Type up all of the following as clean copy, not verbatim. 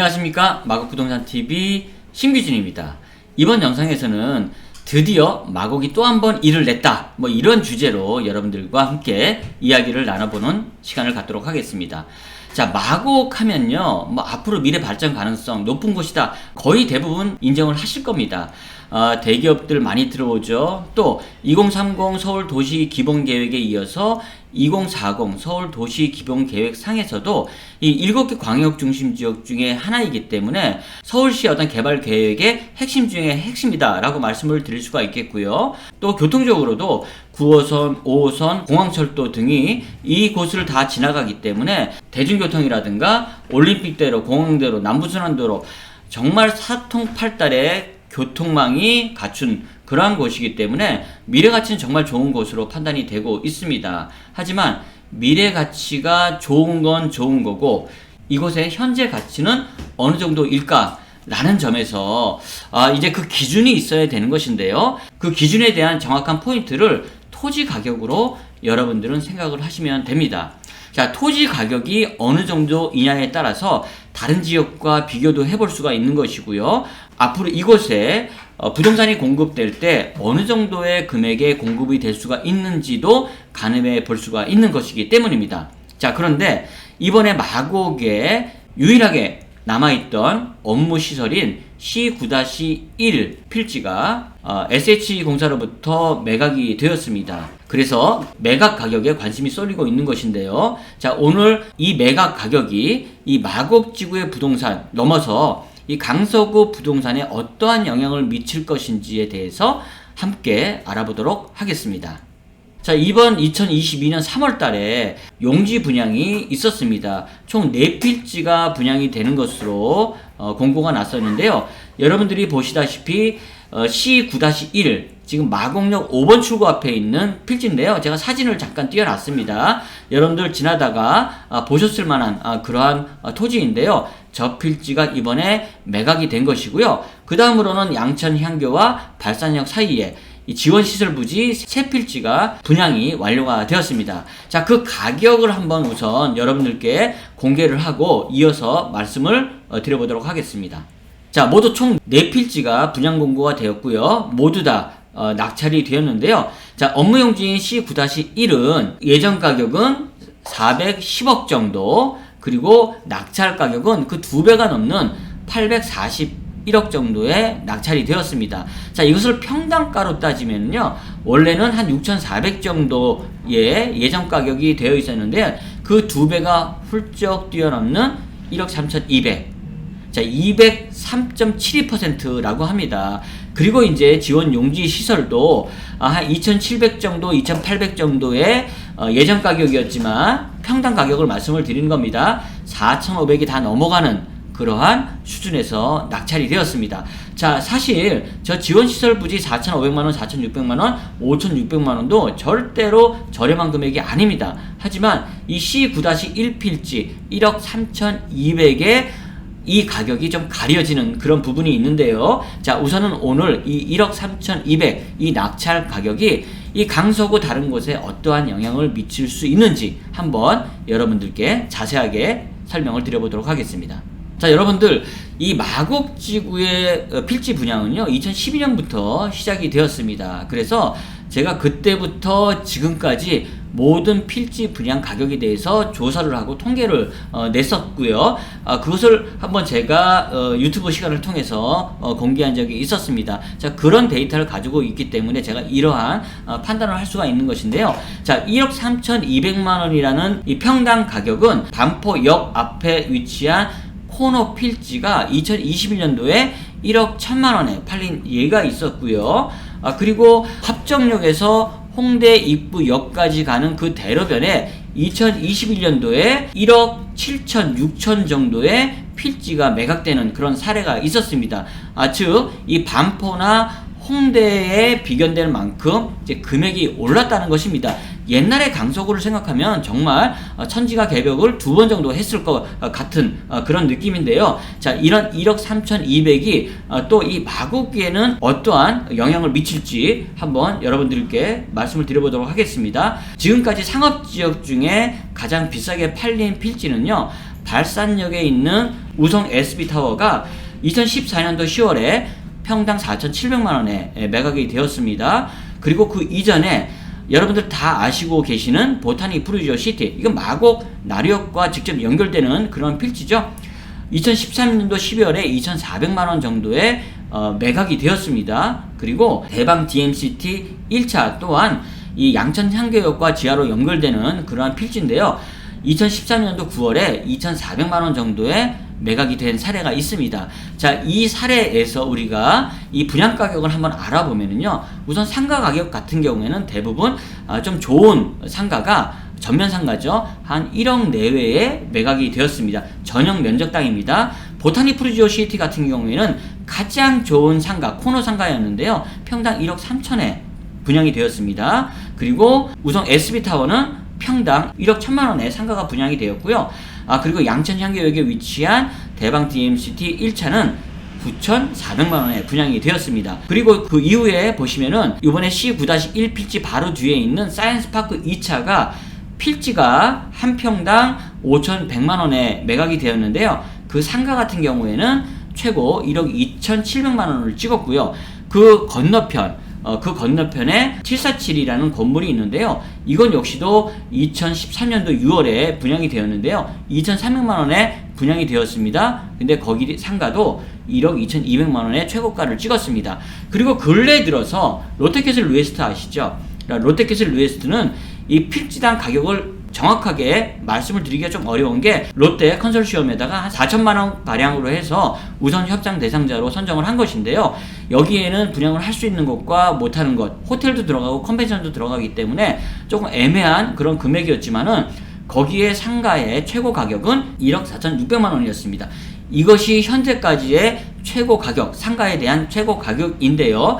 안녕하십니까, 마곡부동산TV 신규진입니다. 이번 영상에서는 드디어 마곡이 또 한 번 일을 냈다, 이런 주제로 여러분들과 함께 이야기를 나눠보는 시간을 갖도록 하겠습니다. 자, 마곡 하면요, 앞으로 미래 발전 가능성 높은 곳이다, 거의 대부분 인정을 하실 겁니다. 대기업들 많이 들어오죠. 또 2030 서울 도시 기본 계획에 이어서 2040 서울 도시 기본 계획 상에서도 이 7개 광역 중심 지역 중에 하나이기 때문에 서울시의 어떤 개발 계획의 핵심 중에 핵심이다 라고 말씀을 드릴 수가 있겠고요. 또 교통적으로도 9호선, 5호선, 공항철도 등이 이곳을 다 지나가기 때문에 대중교통이라든가 올림픽대로, 공항대로, 남부순환도로 정말 사통팔달의 교통망이 갖춘 그러한 곳이기 때문에 미래가치는 정말 좋은 곳으로 판단이 되고 있습니다. 하지만 미래가치가 좋은 건 좋은 거고 이곳의 현재 가치는 어느 정도일까? 라는 점에서 이제 그 기준이 있어야 되는 것인데요. 그 기준에 대한 정확한 포인트를 토지 가격으로 여러분들은 생각을 하시면 됩니다. 자, 토지 가격이 어느 정도이냐에 따라서 다른 지역과 비교도 해볼 수가 있는 것이고요. 앞으로 이곳에 부동산이 공급될 때 어느 정도의 금액의 공급이 될 수가 있는지도 가늠해 볼 수가 있는 것이기 때문입니다. 자, 그런데 이번에 마곡에 유일하게 남아있던 업무시설인 C9-1 필지가 SH공사로부터 매각이 되었습니다. 그래서 매각 가격에 관심이 쏠리고 있는 것인데요. 자, 오늘 이 매각 가격이 이 마곡지구의 부동산 넘어서 이 강서구 부동산에 어떠한 영향을 미칠 것인지에 대해서 함께 알아보도록 하겠습니다. 자, 이번 2022년 3월 달에 용지 분양이 있었습니다. 총 4필지가 분양이 되는 것으로 공고가 났었는데요. 여러분들이 보시다시피 C9-1 지금 마곡역 5번 출구 앞에 있는 필지인데요. 제가 사진을 잠깐 띄워놨습니다. 여러분들 지나다가 보셨을 만한 그러한 토지인데요. 저 필지가 이번에 매각이 된 것이고요. 그 다음으로는 양천향교와 발산역 사이에 이 지원시설 부지 세 필지가 분양이 완료가 되었습니다. 자, 그 가격을 한번 우선 여러분들께 공개를 하고 이어서 말씀을 드려보도록 하겠습니다. 자, 모두 총 4필지가 분양 공고가 되었고요. 모두 다 낙찰이 되었는데요. 자, 업무용지인 C9-1은 예전 가격은 410억 정도, 그리고 낙찰 가격은 그 2배가 넘는 841억 정도에 낙찰이 되었습니다. 자, 이것을 평당가로 따지면요, 원래는 한 6,400 정도의 예전 가격이 되어 있었는데 그 2배가 훌쩍 뛰어넘는 1억 3,200. 자, 203.72%라고 합니다. 그리고 이제 지원 용지 시설도 한 2,700 정도, 2,800 정도의 예전 가격이었지만 평당 가격을 말씀을 드리는 겁니다. 4,500이 다 넘어가는 그러한 수준에서 낙찰이 되었습니다. 자, 사실 저 지원시설 부지 4,500만원, 4,600만원, 5,600만원도 절대로 저렴한 금액이 아닙니다. 하지만 이 C9-1 필지 1억 3,200에 이 가격이 좀 가려지는 그런 부분이 있는데요. 자, 우선은 오늘 이 1억 3,200 이 낙찰 가격이 이 강서구 다른 곳에 어떠한 영향을 미칠 수 있는지 한번 여러분들께 자세하게 설명을 드려보도록 하겠습니다. 자, 여러분들, 이 마곡지구의 필지 분양은요 2012년부터 시작이 되었습니다. 그래서 제가 그때부터 지금까지 모든 필지 분양 가격에 대해서 조사를 하고 통계를 냈었고요. 그것을 한번 제가 유튜브 시간을 통해서 공개한 적이 있었습니다. 자, 그런 데이터를 가지고 있기 때문에 제가 이러한 판단을 할 수가 있는 것인데요. 자, 1억 3,200만 원이라는 이 평당 가격은 반포역 앞에 위치한 코너 필지가 2021년도에 1억 1,000만 원에 팔린 예가 있었고요. 그리고 합정역에서 홍대 입구역까지 가는 그 대로변에 2021년도에 1억 7천, 6천 정도의 필지가 매각되는 그런 사례가 있었습니다. 즉, 이 반포나 홍대에 비견될 만큼 이제 금액이 올랐다는 것입니다. 옛날에 강서구를 생각하면 정말 천지가 개벽을 2번 정도 했을 것 같은 그런 느낌인데요. 자, 이런 1억 3,200이 또 이 마곡에는 어떠한 영향을 미칠지 한번 여러분들께 말씀을 드려보도록 하겠습니다. 지금까지 상업지역 중에 가장 비싸게 팔린 필지는요, 발산역에 있는 우성 SB타워가 2014년도 10월에 평당 4,700만원에 매각이 되었습니다. 그리고 그 이전에 여러분들 다 아시고 계시는 보타닉 프루지오 시티, 이건 마곡 나리역과 직접 연결되는 그런 필지죠. 2013년도 12월에 2,400만원 정도의 매각이 되었습니다. 그리고 대방 DMCT 1차 또한 이 양천 향교역과 지하로 연결되는 그러한 필지인데요. 2013년도 9월에 2,400만원 정도의 매각이 된 사례가 있습니다. 자, 이 사례에서 우리가 이 분양 가격을 한번 알아보면은요, 우선 상가 가격 같은 경우에는 대부분 좀 좋은 상가가 전면 상가죠. 한 1억 내외에 매각이 되었습니다. 전용 면적 땅입니다. 보타닉 프루지오 시티 같은 경우에는 가장 좋은 상가, 코너 상가였는데요. 평당 1억 3천에 분양이 되었습니다. 그리고 우선 SB타워는 평당 1억 1천만원에 상가가 분양이 되었고요. 그리고 양천향교역에 위치한 대방 DMCT 1차는 9,400만원에 분양이 되었습니다. 그리고 그 이후에 보시면은 이번에 C9-1 필지 바로 뒤에 있는 사이언스파크 2차가 필지가 한 평당 5,100만원에 매각이 되었는데요. 그 상가 같은 경우에는 최고 1억 2,700만원을 찍었고요. 그 건너편에 747이라는 건물이 있는데요. 이건 역시도 2013년도 6월에 분양이 되었는데요. 2,300만원에 분양이 되었습니다. 근데 거기 상가도 1억 2,200만원의 최고가를 찍었습니다. 그리고 근래 들어서 롯데캐슬 루에스트 아시죠? 롯데캐슬 루에스트는 이 필지당 가격을 정확하게 말씀을 드리기가 좀 어려운 게 롯데 컨소시엄에다가 한 4천만원 가량으로 해서 우선 협상 대상자로 선정을 한 것인데요. 여기에는 분양을 할 수 있는 것과 못하는 것, 호텔도 들어가고 컨벤션도 들어가기 때문에 조금 애매한 그런 금액이었지만은 거기에 상가의 최고 가격은 1억 4,600만원이었습니다. 이것이 현재까지의 최고 가격, 상가에 대한 최고 가격인데요.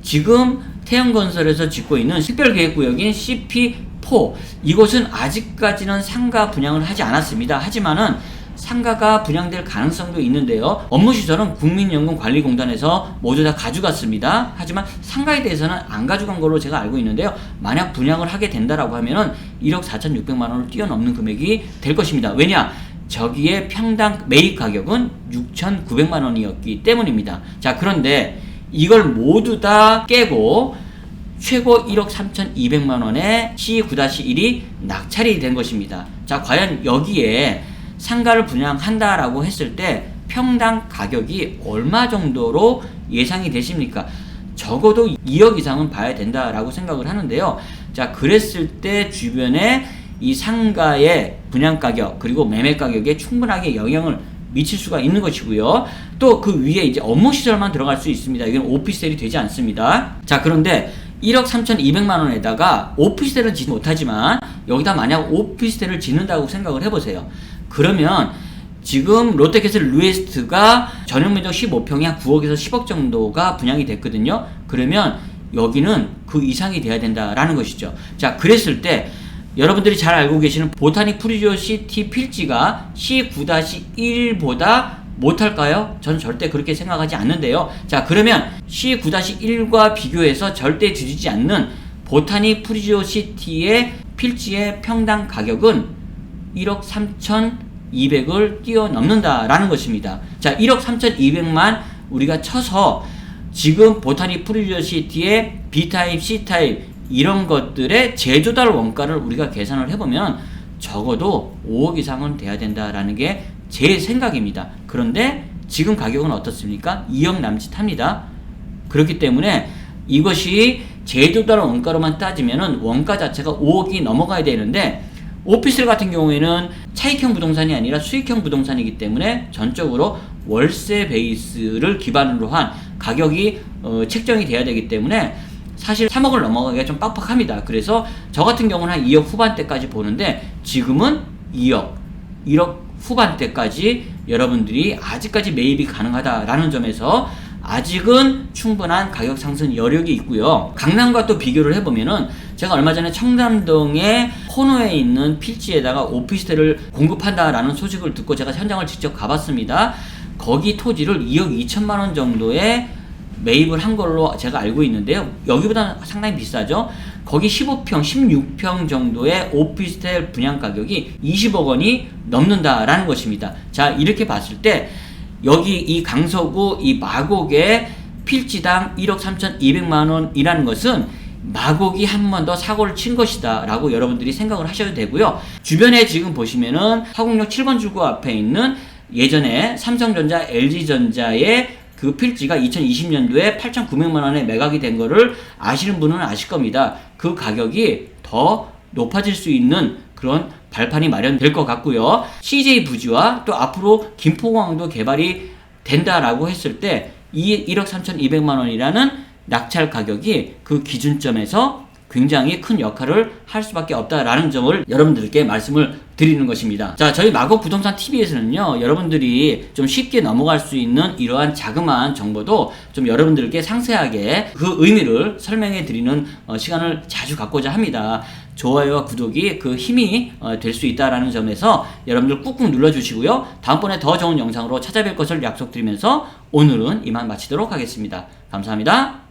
지금 태영건설에서 짓고 있는 식별계획구역인 CP4, 이곳은 아직까지는 상가 분양을 하지 않았습니다. 하지만은 상가가 분양될 가능성도 있는데요. 업무시설은 국민연금관리공단에서 모두 다 가져갔습니다. 하지만 상가에 대해서는 안 가져간 걸로 제가 알고 있는데요. 만약 분양을 하게 된다라고 하면은 1억 4,600만원을 뛰어넘는 금액이 될 것입니다. 왜냐? 저기에 평당 매입 가격은 6,900만원이었기 때문입니다. 자, 그런데 이걸 모두 다 깨고 최고 1억 3,200만원의 C9-1이 낙찰이 된 것입니다. 자, 과연 여기에 상가를 분양한다라고 했을 때 평당 가격이 얼마 정도로 예상이 되십니까? 적어도 2억 이상은 봐야 된다라고 생각을 하는데요. 자, 그랬을 때 주변에 이 상가의 분양 가격 그리고 매매 가격에 충분하게 영향을 미칠 수가 있는 것이고요. 또 그 위에 이제 업무 시설만 들어갈 수 있습니다. 이건 오피스텔이 되지 않습니다. 자, 그런데 1억 3,200만원에다가 오피스텔은 짓지 못하지만 여기다 만약 오피스텔을 짓는다고 생각을 해보세요. 그러면 지금 롯데캐슬 루에스트가 전용면적 15평이 한 9억에서 10억 정도가 분양이 됐거든요. 그러면 여기는 그 이상이 돼야 된다라는 것이죠. 자, 그랬을 때 여러분들이 잘 알고 계시는 보타닉 프루지오 시티 필지가 C9-1보다 못할까요? 저는 절대 그렇게 생각하지 않는데요. 자, 그러면 C9-1과 비교해서 절대 뒤지지 않는 보타닉 프루지오 시티의 필지의 평당 가격은 1억 3,200을 뛰어넘는다라는 것입니다. 자, 1억 3,200만 우리가 쳐서 지금 보타닉 프루지오 시티의 B타입, C타입 이런 것들의 제조달 원가를 우리가 계산을 해보면 적어도 5억 이상은 돼야 된다라는 게 제 생각입니다. 그런데 지금 가격은 어떻습니까? 2억 남짓합니다. 그렇기 때문에 이것이 제조달 원가로만 따지면은 원가 자체가 5억이 넘어가야 되는데 오피스텔 같은 경우에는 차익형 부동산이 아니라 수익형 부동산이기 때문에 전적으로 월세 베이스를 기반으로 한 가격이 책정이 돼야 되기 때문에 사실 3억을 넘어가기가 좀 빡빡합니다. 그래서 저 같은 경우는 한 2억 후반대까지 보는데 지금은 2억, 1억 후반대까지 여러분들이 아직까지 매입이 가능하다라는 점에서 아직은 충분한 가격 상승 여력이 있고요. 강남과 또 비교를 해보면은 제가 얼마 전에 청담동의 코너에 있는 필지에다가 오피스텔을 공급한다라는 소식을 듣고 제가 현장을 직접 가봤습니다. 거기 토지를 2억 2천만 원 정도에 매입을 한 걸로 제가 알고 있는데요. 여기보다는 상당히 비싸죠. 거기 15평, 16평 정도의 오피스텔 분양 가격이 20억 원이 넘는다라는 것입니다. 자, 이렇게 봤을 때 여기 이 강서구 이 마곡의 필지당 1억 3,200만 원이라는 것은 마곡이 한 번 더 사고를 친 것이다 라고 여러분들이 생각을 하셔도 되고요. 주변에 지금 보시면은 화곡역 7번 출구 앞에 있는 예전에 삼성전자, LG전자의 그 필지가 2020년도에 8,900만 원에 매각이 된 거를 아시는 분은 아실 겁니다. 그 가격이 더 높아질 수 있는 그런 발판이 마련될 것 같고요. CJ 부지와 또 앞으로 김포공항도 개발이 된다라고 했을 때 이 1억 3,200만 원이라는 낙찰 가격이 그 기준점에서 굉장히 큰 역할을 할 수밖에 없다라는 점을 여러분들께 말씀을 드리는 것입니다. 자, 저희 마곡 부동산 TV에서는요, 여러분들이 좀 쉽게 넘어갈 수 있는 이러한 자그마한 정보도 좀 여러분들께 상세하게 그 의미를 설명해 드리는 시간을 자주 갖고자 합니다. 좋아요와 구독이 그 힘이 될 수 있다라는 점에서 여러분들 꾹꾹 눌러주시고요. 다음번에 더 좋은 영상으로 찾아뵐 것을 약속드리면서 오늘은 이만 마치도록 하겠습니다. 감사합니다.